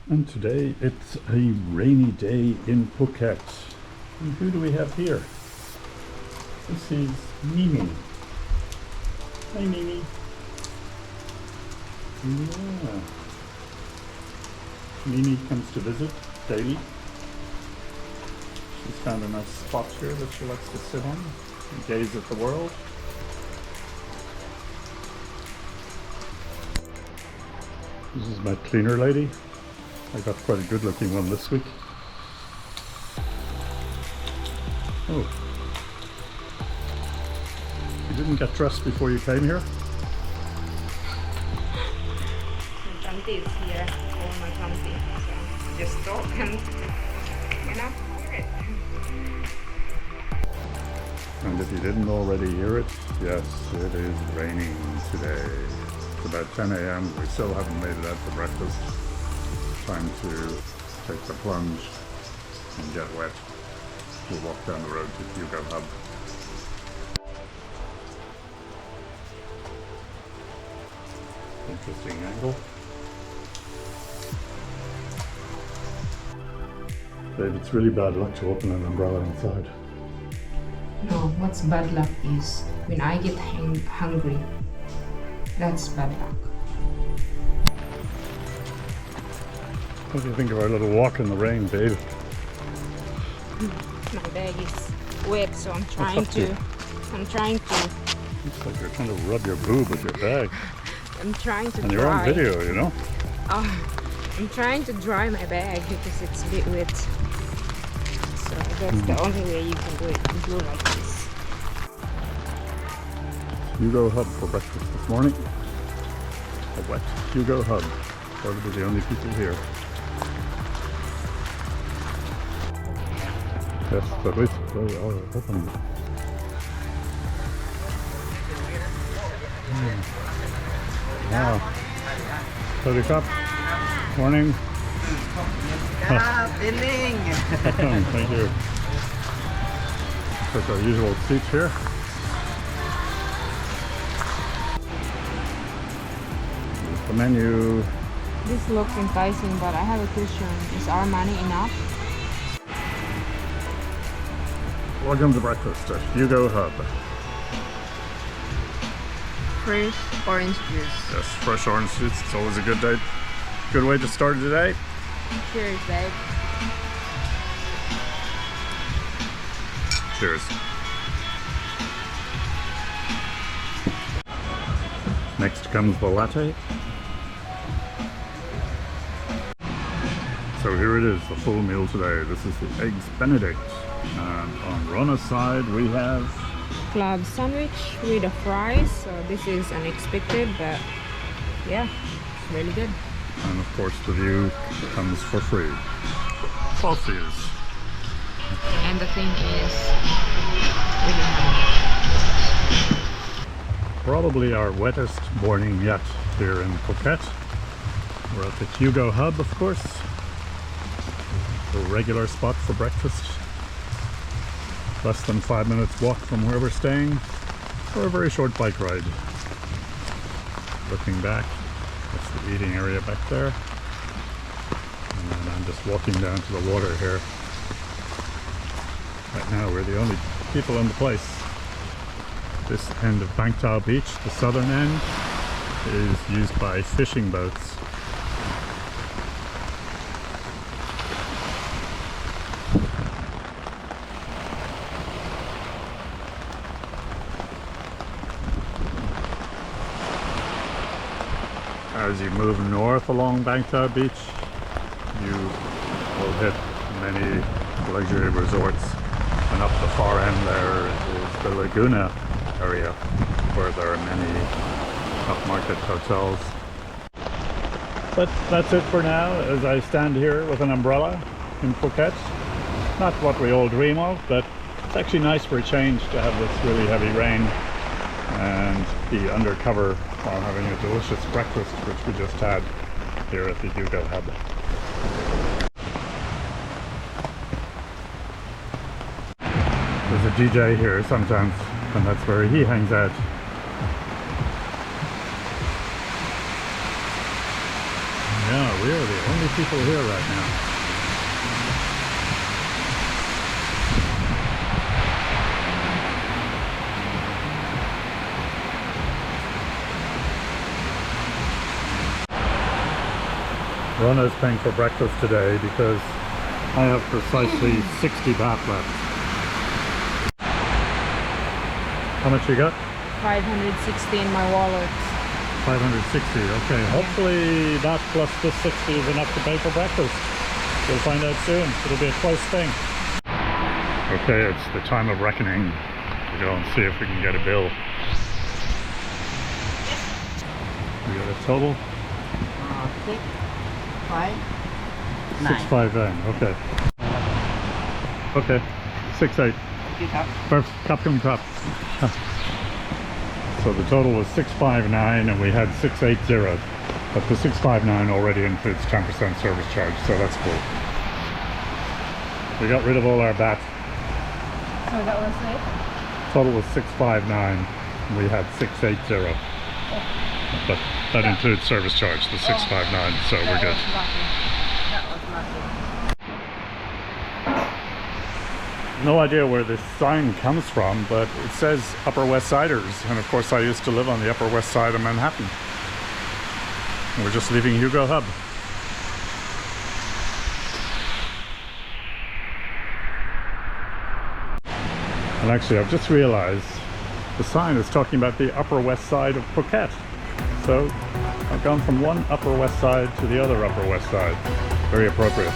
And today it's a rainy day in Phuket. And who do we have here? This is Mimi. Hi Mimi. Yeah. Mimi comes to visit daily. She's found a nice spot here that she likes to sit on and gaze at the world. This is my cleaner lady. I got quite a good looking one this week. Oh. You didn't get dressed before you came here? My Tanti is here, or my Tanti. So just talk and, hear it. And if you didn't already hear it, yes, it is raining today. It's about 10 a.m. We still haven't made it out for breakfast. Time to take the plunge and get wet. We'll walk down the road to Hugo Hub. Interesting angle. Babe, it's really bad luck to open an umbrella inside. No, what's bad luck is when I get hungry. That's bad luck. What do you think of our little walk in the rain, babe? My bag is wet, so I'm trying to. Looks like you're trying to rub your boob with your bag. I'm trying to And dry. you're on video, you know? I'm trying to dry my bag because it's a bit wet. So that's the only way you can do it. You do like this. Hugo Hub for breakfast this morning. A wet Hugo Hub. Probably the only people here. Yes, but wait, they are open. Wow. Sorry, Cup. Morning. Billing. Thank you. That's our usual seats here. Here's the menu. This looks enticing, but I have a question. Is our money enough? Welcome to breakfast at Hugo Hub. Fresh orange juice. Yes, fresh orange juice. It's always a good day. Good way to start the day. Cheers, babe. Cheers. Next comes the latte. So here it is, the full meal today. This is the Eggs Benedict. And on Rona's side we have Club sandwich with the fries. So this is unexpected, but yeah, it's really good. and of course the view comes for free. Sausages. And the thing is, really hungry. Probably our wettest morning yet here in Phuket. We're at the Hugo Hub, of course. A regular spot for breakfast. Less than 5 minutes walk from where we're staying, or a very short bike ride. Looking back, that's the eating area back there. And then I'm just walking down to the water here. Right now we're the only people in the place. This end of Bangtao beach, the southern end, is used by fishing boats. As you move north along Bangtao beach, you will hit many luxury resorts, and up the far end there is the Laguna area where there are many upmarket hotels. But that's it for now, as I stand here with an umbrella in Phuket. Not what we all dream of, but it's actually nice for a change to have this really heavy rain and be undercover while having a delicious breakfast, which we just had here at the Hugo Hub. There's a DJ here sometimes, and that's where he hangs out. Yeah, We are the only people here right now. Rona is paying for breakfast today because I have precisely 60 baht left. How much you got? 560 in my wallet. 560, okay. Hopefully that plus the 60 is enough to pay for breakfast. We'll find out soon. It'll be a close thing. Okay, it's the time of reckoning. We'll go and see if we can get a bill. We got a total? 6, 5, 659, okay. Okay, 68. Perfect, Captain Cup. So the total was 659 and we had 680. But the 659 already includes 10% service charge, so that's cool. We got rid of all our baht. So that was it? Total was 659 and we had 680. But that includes service charge, the 659, so we're good. That was lucky. No idea where this sign comes from, but it says Upper West Siders, and of course I used to live on the Upper West Side of Manhattan. And we're just leaving Hugo Hub. And actually I've just realized the sign is talking about the Upper West Side of Phuket. So I've gone from one Upper West Side to the other Upper West Side. Very appropriate.